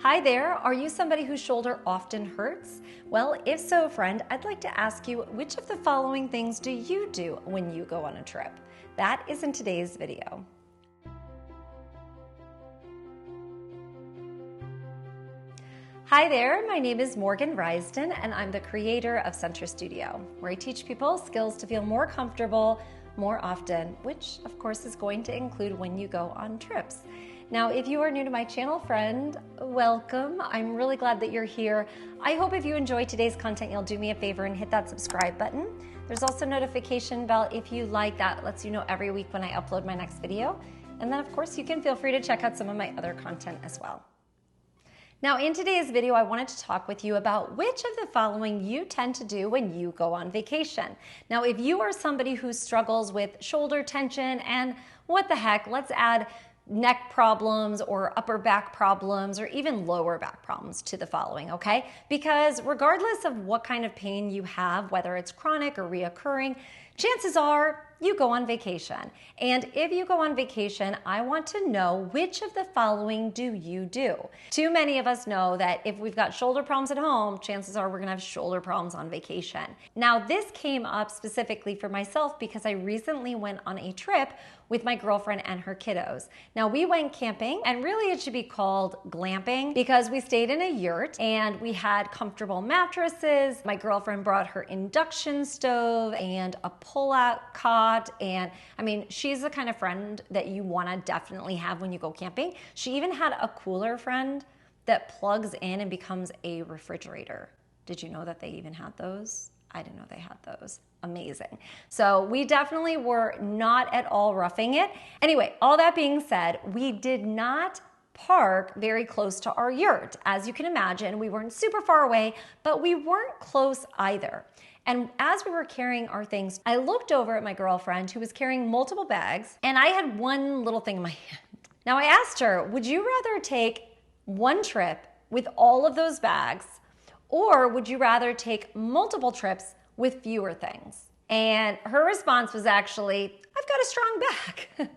Hi there, are you somebody whose shoulder often hurts? Well, if so, friend, I'd like to ask you, which of the following things do you do when you go on a trip? That is in today's video. Hi there, my name is Morgan Risden, and I'm the creator of Center Studio, where I teach people skills to feel more comfortable more often, which of course is going to include when you go on trips. Now, if you are new to my channel, friend, welcome. I'm really glad that you're here. I hope if you enjoy today's content, you'll do me a favor and hit that subscribe button. There's also a notification bell if you like. That lets you know every week when I upload my next video. And then of course, you can feel free to check out some of my other content as well. Now, in today's video, I wanted to talk with you about which of the following you tend to do when you go on vacation. Now, if you are somebody who struggles with shoulder tension and what the heck, let's add neck problems or upper back problems or even lower back problems to the following, okay? Because regardless of what kind of pain you have, whether it's chronic or reoccurring, chances are you go on vacation. And if you go on vacation, I want to know which of the following do you do? Too many of us know that if we've got shoulder problems at home, chances are we're gonna have shoulder problems on vacation. Now, this came up specifically for myself because I recently went on a trip with my girlfriend and her kiddos. Now, we went camping, and really it should be called glamping because we stayed in a yurt and we had comfortable mattresses. My girlfriend brought her induction stove and a pull-out cot. And I mean, she's the kind of friend that you want to definitely have when you go camping. She even had a cooler friend that plugs in and becomes a refrigerator. Did you know that they even had those? I didn't know they had those. Amazing. So we definitely were not at all roughing it. Anyway, all that being said, we did not park very close to our yurt. As you can imagine, we weren't super far away, but we weren't close either. And as we were carrying our things, I looked over at my girlfriend who was carrying multiple bags, and I had one little thing in my hand. Now I asked her, would you rather take one trip with all of those bags, or would you rather take multiple trips with fewer things? And her response was actually, I've got a strong back,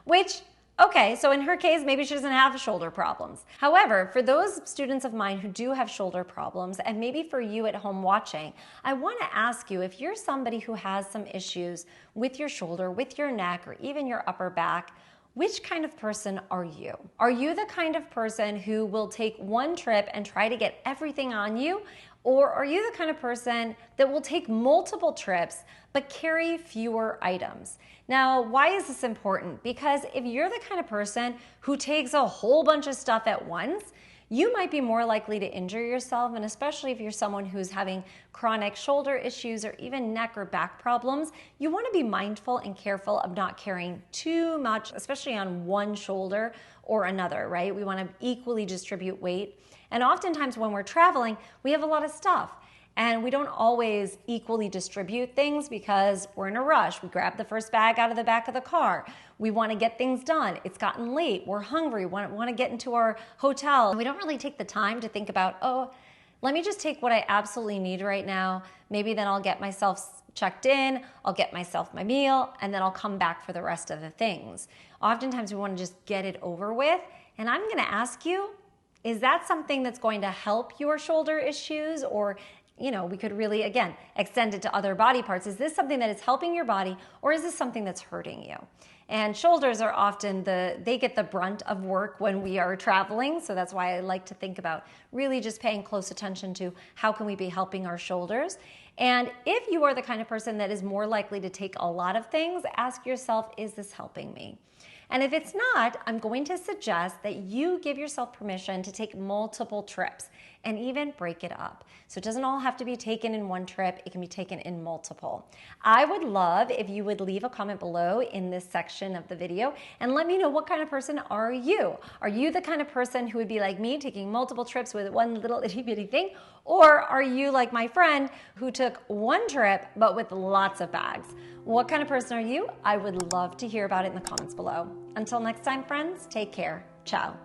which, okay, so in her case, maybe she doesn't have shoulder problems. However, for those students of mine who do have shoulder problems, and maybe for you at home watching, I want to ask you, if you're somebody who has some issues with your shoulder, with your neck, or even your upper back, which kind of person are you? Are you the kind of person who will take one trip and try to get everything on you? Or are you the kind of person that will take multiple trips but carry fewer items? Now, why is this important? Because if you're the kind of person who takes a whole bunch of stuff at once, you might be more likely to injure yourself, and especially if you're someone who's having chronic shoulder issues or even neck or back problems, you want to be mindful and careful of not carrying too much, especially on one shoulder or another, right? We want to equally distribute weight. And oftentimes when we're traveling, we have a lot of stuff. And we don't always equally distribute things because we're in a rush. We grab the first bag out of the back of the car. We want to get things done. It's gotten late. We're hungry. We want to get into our hotel. And we don't really take the time to think about, oh, let me just take what I absolutely need right now. Maybe then I'll get myself checked in, I'll get myself my meal, and then I'll come back for the rest of the things. Oftentimes we want to just get it over with. And I'm going to ask you, is that something that's going to help your shoulder issues? Or, you know, we could really, again, extend it to other body parts. Is this something that is helping your body, or is this something that's hurting you? And shoulders are often they get the brunt of work when we are traveling. So that's why I like to think about really just paying close attention to how can we be helping our shoulders. And if you are the kind of person that is more likely to take a lot of things, ask yourself, is this helping me? And if it's not, I'm going to suggest that you give yourself permission to take multiple trips and even break it up. So it doesn't all have to be taken in one trip, it can be taken in multiple. I would love if you would leave a comment below in this section of the video and let me know, what kind of person are you? Are you the kind of person who would be like me, taking multiple trips with one little itty bitty thing? Or are you like my friend who took one trip but with lots of bags? What kind of person are you? I would love to hear about it in the comments below. Until next time, friends, take care. Ciao.